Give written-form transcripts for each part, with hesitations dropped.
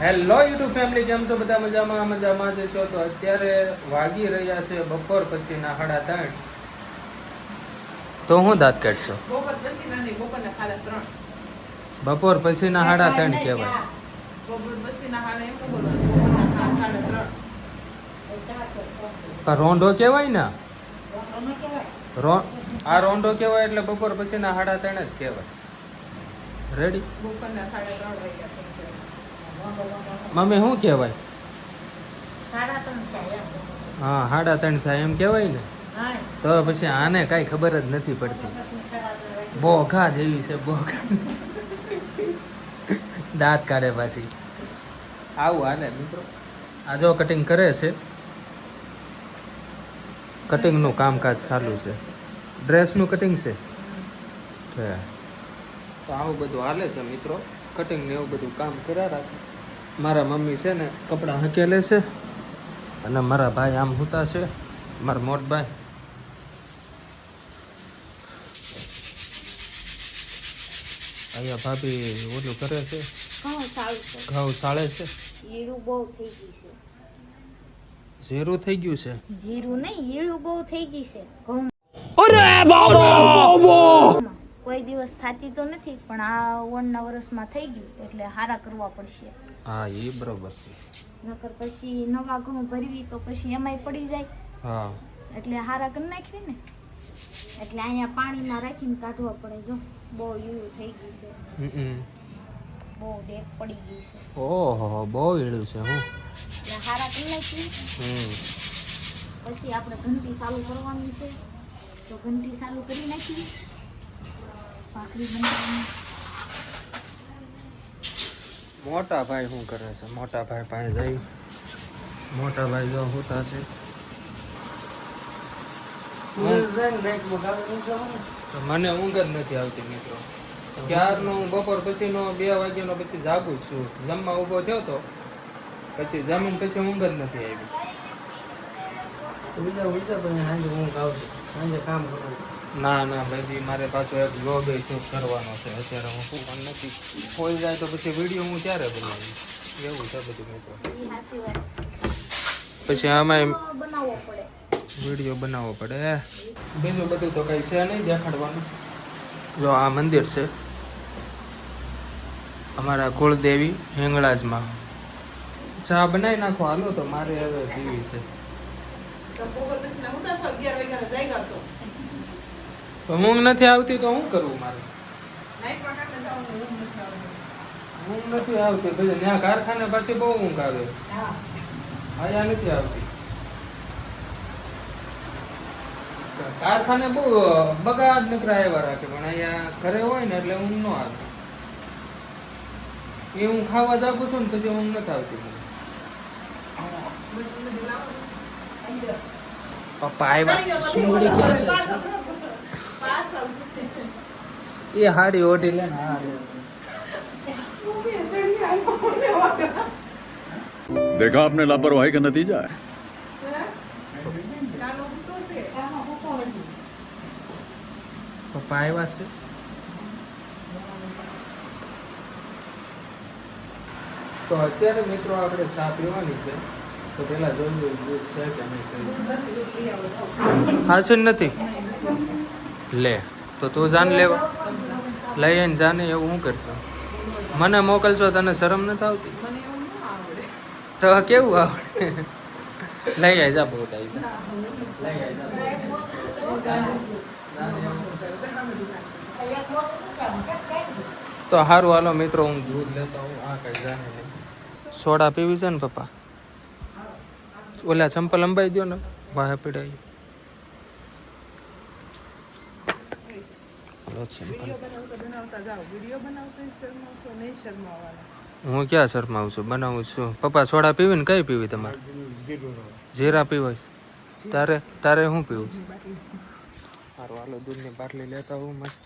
Hello YouTube family, કેમ છો બધા? મજામાં જ છો? તો અત્યારે વાગી રહ્યા છે બપોર પછીના 3:30. તો હું દાંત કાઢશો? બપોર પછીના નહીં, બપોરના 3:30. બપોર પછીના 3:30 કહેવાય. બપોર પછીના હાડા એમ બોલવાનું, બપોરના 3:30. પણ રોંઢો કહેવાય ને. આ રોંઢો કહેવાય એટલે બપોર પછીના 3:30 જ કહેવાય. રેડી? બપોરના 3:30 વાગ્યા છે. મમ્મી શું કહેવાય? 3:30 થાય એમ. હા, 3:30 થાય એમ કહેવાય ને. તો પછી આને કાંઈ ખબર જ નથી પડતી. બોઘા જેવી છે, બોઘા. દાંત કાઢે પાછી. આવું હાલે મિત્રો. આ જો કટિંગ કરે છે. કટિંગનું કામકાજ ચાલુ છે. ડ્રેસનું કટિંગ છે. તો આવું બધું હાલે છે મિત્રો. કટિંગ ને એવું બધું કામ કર્યા રાખે. મારા મમ્મી છે ને કપડાં હકેલે છે અને મારા ભાઈ આમ હુતા છે. મારા મોટભાઈ અહીંયા ભાભી ઓલું કરે છે, ઘઉં સાળે છે. જીરું બહુ થઈ ગયું છે. ઝીરું થઈ ગયું છે. જીરું નહીં, ઈળું બહુ થઈ ગઈ છે. ઘઉં કોઈ દિવસ થાતી તો નથી, પણ આ 1 વર્ષમાં થઈ ગયું એટલે હારા કરવા પડશે. હા, એ બરોબર છે. નકર પછી નવા ઘઉં ભરવી તો પછી એમાંય પડી જાય. હા, એટલે હારા કરી નાખવી ને, એટલે અહીંયા પાણીમાં રાખીને કાઢવા પડે. જો બહુ ઈળું થઈ ગઈ છે, બહુ ડેક પડી ગઈ છે. ઓહો, બહુ ઈળું છે. હું એટલે હારા કરી નાખી. પછી આપણે ઘંટી ચાલુ કરવાની છે, તો ઘંટી ચાલુ કરી નાખી. ભાખરી બનાવવાની. મોટા ભાઈ શું કરે છે? મોટા ભાઈ પાસે જઈ. મોટા ભાઈ જો હોતા છે. મને ઊંઘ જ નથી આવતી મિત્રો. ક્યારનો હું બપોર પછીનો 2 વાગ્યાનો પછી જાગું જ છું. જમવા ઊભો થયો તો પછી જમીન પછી ઊંઘ જ નથી આવી. ના ભાઈ, મારે પાછો એક વ્લોગ શૂટ કરવાનો છે. અત્યારે હું પણ નથી. કોઈ જાય તો પછી વિડીયો હું ત્યારે બનાવીશ. એવું છે બધું મિત્રો. ઈ સાચી વાત. પછી આમાં બનાવવો પડે. વિડીયો બનાવવો પડે. બીજું બધું તો કઈ છે નહીં દેખાડવાનું. જો આ મંદિર છે અમારા કુળદેવી હિંગળાજમાં. ચા બનાવી નાખો હાલો, તો મારે હવે પીવી છે. તો બપોર પછીના ઉઠા છો, 11 વાગ્યાના જાગ્યા છો. તો ઊંઘ નથી આવતી તો શું કરવું મારે? નાઈટમાં કાંઈ જવાનું, ઊંઘ નથી આવતી. ઊંઘ નથી આવતી પછી ત્યાં કારખાને પાસે બહુ ઊંઘ આવે. હા. અહીંયા નથી આવતી. કારખાને બહુ બગાડ નકરા આવ્યા રાખે, પણ અહીંયા ઘરે હોય ને એટલે ઊંઘ ન આવે. એ હું ખાવા જાગું છું ને પછી ઊંઘ નથી આવતી મને. પપ્પા આવ્યા. સુંગડી ક્યાં છે? એ હાડી ઓઢી લે ને. देखा आपने लापरवाही का नतीजा है। પપ્પા આવ્યા છે. તો અત્યારે મિત્રો આપણે ચા પીવાની છે. તો પેલા જોયું દૂધ છે કે નહીં. હાસુન નથી લે તો તું જાન લેવા લઈ આવીને જાને. એવું શું કરશો? મને મોકલશો, તને શરમ નથી આવતી? મને એવું ન આવડે. તો કેવું આવડે? લઈ આવી જા, બોટ આવી જા. લઈ આવી જા. તો સારું હાલો મિત્રો, હું દૂધ લેતા હું. આ કઈ જાને નહીં. સોડા પીવી છે ને પપ્પા? ઓલા ચંપલ અંબાઈ દો ને, વાહે પીડાઈ. વિડીયો બનાવતા બનાવતા જાઓ. વિડીયો બનાવતા શરમાવશો નહીં, શરમાવાના. હું ક્યાં શરમાવું છું? બનાવું છું. પપ્પા સોડા પીવી ને કઈ પીવી તમારે? જીરા પીવાય. તારે શું પીવું છે? સારું હાલો, દૂધની બાટલી લેતા હું મસ્ત.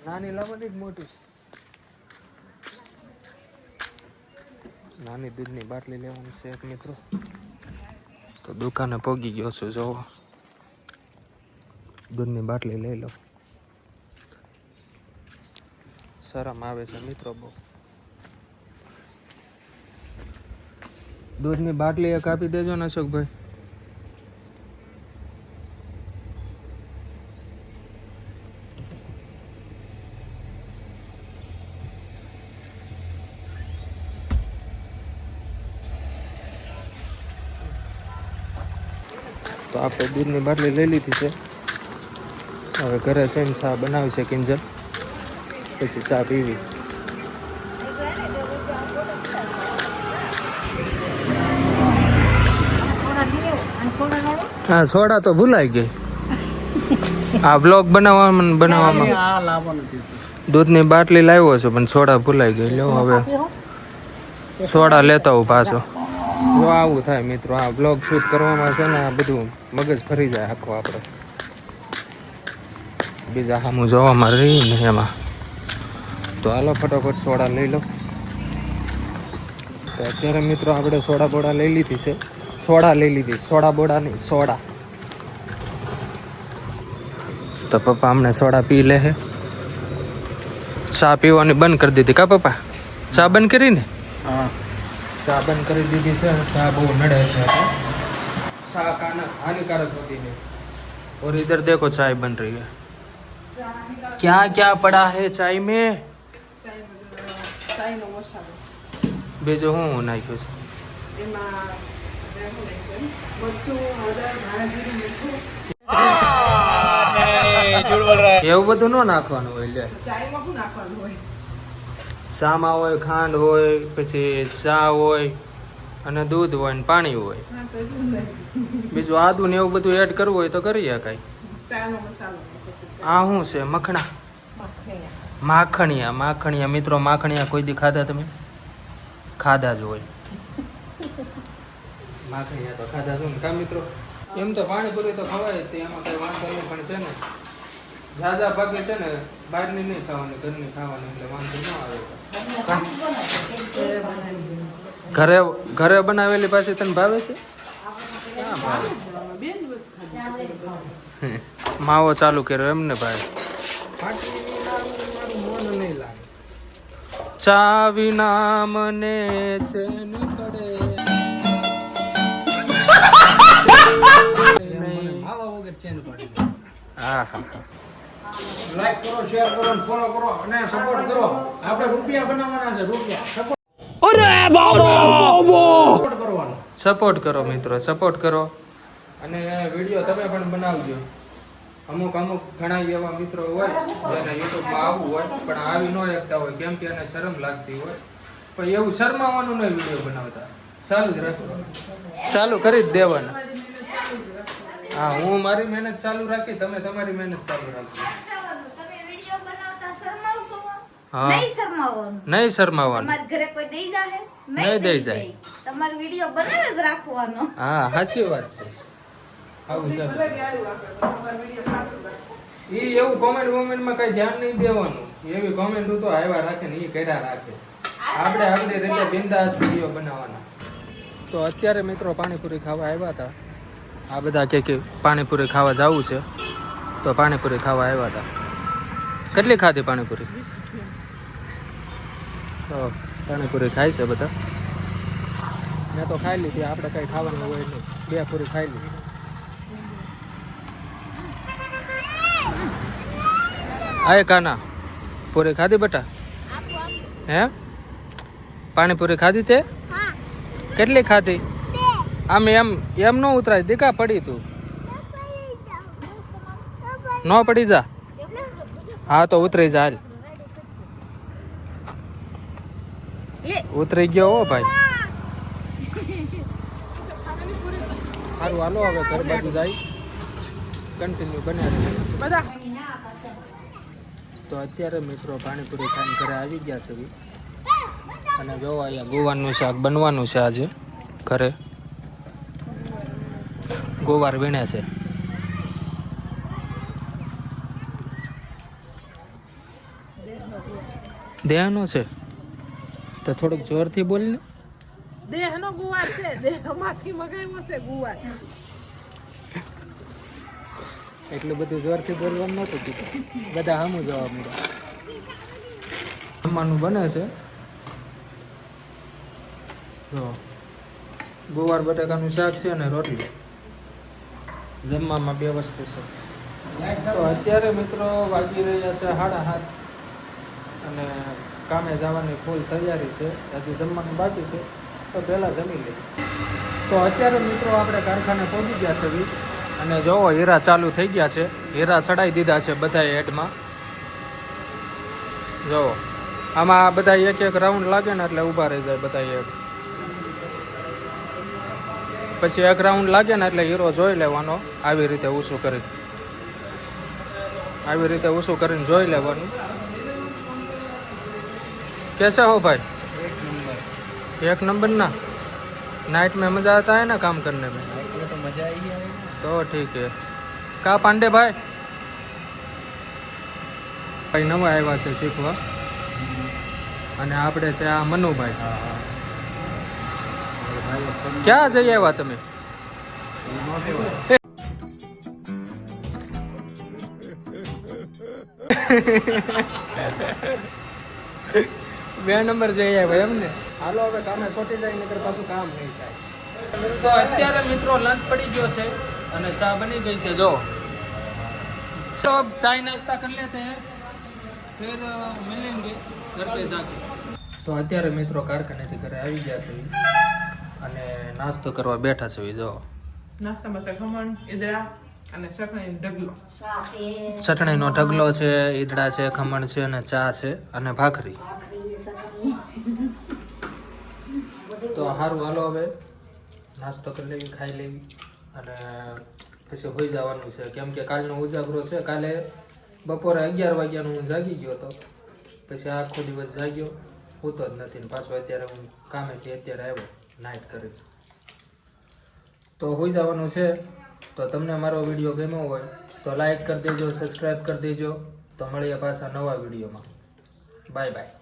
નાની લાવવાની જ મોટી? નાની દૂધની બાટલી લેવાની છે એક મિત્રો. તો દુકાને પહોંચી ગયો છું. જોવો, દૂધની બાટલી લઈ લો. શરમ આવે છે મિત્રો બહુ. દૂધની બાટલી એક આપી દેજો ને અશોકભાઈ. તો આપણે દૂધની બાટલી લઈ લીધી છે. હવે ઘરે જઈને ચા બનાવી છે કિંજલ, પછી ચા પીવી. હા સોડા તો ભૂલાઈ ગઈ. આ બ્લોગ બનાવવામાં દૂધની બાટલી લાવ્યો છું પણ સોડા ભૂલાઈ ગઈ. લ્યો હવે સોડા લેતા હું પાછો. જો આવું થાય મિત્રો, આ બ્લોગ શૂટ કરવામાં છે ને આ બધું મગજ ફરી જાય આખો આપણે. બીજા સામું જોવામાં રહી ને એમાં. તો હાલો ફટાફટ સોડા લઈ લો. તો અત્યારે મિત્રો આપણે સોડા બોડા લઈ લીધી છે. સોડા બોડા નહીં, સોડા. તો પપ્પા અમને સોડા પી લે હે. ચા પીવાની બંધ કરી દીધી કા પપ્પા? ચા બંધ કરી ને? હા, ચા બંધ કરી દીધી છે. ચા બહુ નડે છે. चा खाना हानिकारक होती है. और इधर देखो चाय बन रही है. क्या क्या पड़ा है चाय में? ચાયનો મસાલો બીજું હું નાખ્યું છે? એમાં મરચું, હળદર, ધાણા જીરું, મીઠું. એવું બધું ન નાખવાનું હોય. લે ચાયમાં શું નાખવાનું હોય? ચામાં હોય, ખાંડ હોય, પછી ચા હોય અને દૂધ હોય ને પાણી હોય. હા, તો એટલું જ નહીં. બીજું આદુ ને એવું બધું એડ કરવું હોય તો કરી શકાય. ચાયનો મસાલો પછી આ શું છે? મખણા, માખણિયા. મિત્રો માખણિયા કોઈ દી ખાધા તમે? ખાધા જ હોય. માખણિયા તો ખાધા જ હોય ને કા મિત્રો? એમ તો પાણીપુરી તો ખવાય જ, એમાં કઈ વાંધો નહીં. પણ છે ને ઝાઝા ભાગે છે ને બહારની નહીં ખાવાની, ઘરની ખાવાની, એટલે વાંધો ન આવે. ઘરે બનાવેલી પાછી તને ભાવે છે? હા ભાવે. બે દિવસ ખાધી. માવો ચાલુ કર્યો એમને ભાઈ. મારું મન નહીં લાગે. ચા વિના મને ચેન પડે. માવા વગર ચેન પડે. હા હા. લાઈક કરો, શેર કરો, ફોલો કરો અને સપોર્ટ કરો. આપણે રૂપિયા બનાવવાના છે. રૂપિયા સપોર્ટ કરવાનો. સપોર્ટ કરો મિત્રો, સપોર્ટ કરો. અને વિડીયો તમે પણ બનાવજો. અમુક ઘણા એવા મિત્રો હોય જેને યુટ્યુબમાં આવવું હોય પણ આવી ન શકતા હોય, કેમ કે એને શરમ લાગતી હોય. પણ એવું શરમાવાનું નહીં વિડીયો બનાવતા. ચાલુ જ રાખવાનું, ચાલુ કરી જ દેવાના. હા, હું મારી મહેનત ચાલુ રાખી, તમે તમારી મહેનત ચાલુ રાખજો. તમે વિડિયો બનાવતા શરમાવશો? હા. નહીં શરમાવવાનું. નહીં શરમાવાનું. તમારા ઘરે કોઈ દઈ જાહે? નહીં દઈ જાય. તમારો વિડિયો બનાવે જ રાખવાનો. હા, સાચી વાત છે. આવું છે. ભલે ગાળું આપે પણ તમારો વિડીયો સારું રાખે. ઈ એવું કોમેન્ટમાં કઈ ધ્યાન નહીં દેવાનું. એવી કોમેન્ટ તો આવ્યા રાખે ને ઈ કર્યા રાખે. આપણે આપણી રીતે બિંદાસ વિડીયો બનાવવાના. તો અત્યારે મિત્રો પાણીપુરી ખાવા આવ્યા હતા. આ બધા કે પાણીપુરી ખાવા જવું છે, તો પાણીપુરી ખાવા આવ્યા હતા. કેટલી ખાધી પાણીપુરી? તો પાણીપુરી ખાય છે બધા. મેં તો ખાઈ લીધી. આપણે કઈ ખાવાનું હોય નહીં. 2 પૂરી ખાઈ લીધી. આય કાના, પૂરી ખાધી બેટા? હે, પાણીપુરી ખાધી તે? કેટલી ખાધી? આમ એમ ન ઉતરાય દીકા, પડી તું ન પડી જા. હા તો ઉતરી જા. હાલ, ઉતરી ગયો હો ભાઈ. સારું હાલો હવે ઘર બાજુ જાય. કન્ટિન્યુ બનાવી બધા તો અત્યારે મિત્રો પાણીપુરી ખાઈને ઘરે આવી ગયા છે. અને જો અહીંયા ગુવારનું શાક બનવાનું છે આજે ઘરે. ગુવાર વીણે છે. દેહનો છે તો થોડુંક જોરથી બોલ ને. દેહનો ગુવાર છે, દેહમાંથી મગાવ્યો છે ગુવાર. એટલું બધું જોરથી બોલવાનું નહોતું કીધું. બધા સામું જવાબ મળ્યા. જમવાનું બને છે. જો ગુવાર બટાકાનું શાક છે અને રોટલી. જમવામાં 2 વસ્તુ છે. તો અત્યારે મિત્રો વાગી રહ્યા છે 7:30 અને કામે જવાની ફૂલ તૈયારી છે. હજી જમવાનું બાકી છે તો પહેલાં જમી લઈએ. તો અત્યારે મિત્રો આપણે કારખાને પહોંચી ગયા છે અને જોવો હીરા ચાલુ થઈ ગયા છે. હીરા ચડાવી દીધા છે બધાએ હેડમાં. જોવો આમાં બધા એક રાઉન્ડ લાગે ને એટલે ઊભા રહી જાય બધા હેડ. પછી 1 રાઉન્ડ લાગે ને એટલે હીરો જોઈ લેવાનો. આવી રીતે ઊંચું કરીને જોઈ લેવાનું. कैसे हो भाई? 1 नंबर ना. नाइट में मजा आता है ना काम करने में? तो मजा ही है. तो ठीक है. का पांडे भाई? ભાઈ નવા આવ્યા છે શીખવા અને આપણે છે આ મનુભાઈ. ક્યાં જઈ આવ્યા તમે? બે નંબર જઈ આવ્યા એમ ને. હાલો હવે કામે છોટી જાય નકર પાછું કામ નહીં થાય. તો અત્યારે મિત્રો લંચ પડી ગયો છે અને ચા બની ગઈ છે. જો सब चाय नाश्ता कर लेते हैं फिर मिलेंगे घर पे जाके. તો અત્યારે મિત્રો કારખાનેથી ઘરે આવી ગયા છે અને નાસ્તો કરવા બેઠા છે. જો નાસ્તામાં છે ખમણ, ઈદડા અને ચટણીનો ઢગલો. ચટણીનો ઢગલો છે, ઈદડા છે, ખમણ છે અને ચા છે અને ભાખરી. તો સારું હાલો હવે નાસ્તો કરી લેવી, ખાઈ લેવી અને પછી હોઈ જવાનું છે. કેમ કે કાલનો ઉજાગરો છે. કાલે બપોરે 11 વાગ્યાનું હું જાગી ગયો હતો. પછી આખો દિવસ જાગ્યો, સૂતો જ નથી ને પાછો અત્યારે હું કામેથી અત્યારે આવ્યો નાઇટ કરી. તો હોઈ જવાનું છે. તો તમને મારો વિડીયો ગમ્યો હોય તો લાઈક કરી દેજો, સબસ્ક્રાઈબ કરી દેજો. તો મળીએ પાછા નવા વિડીયોમાં. Bye bye.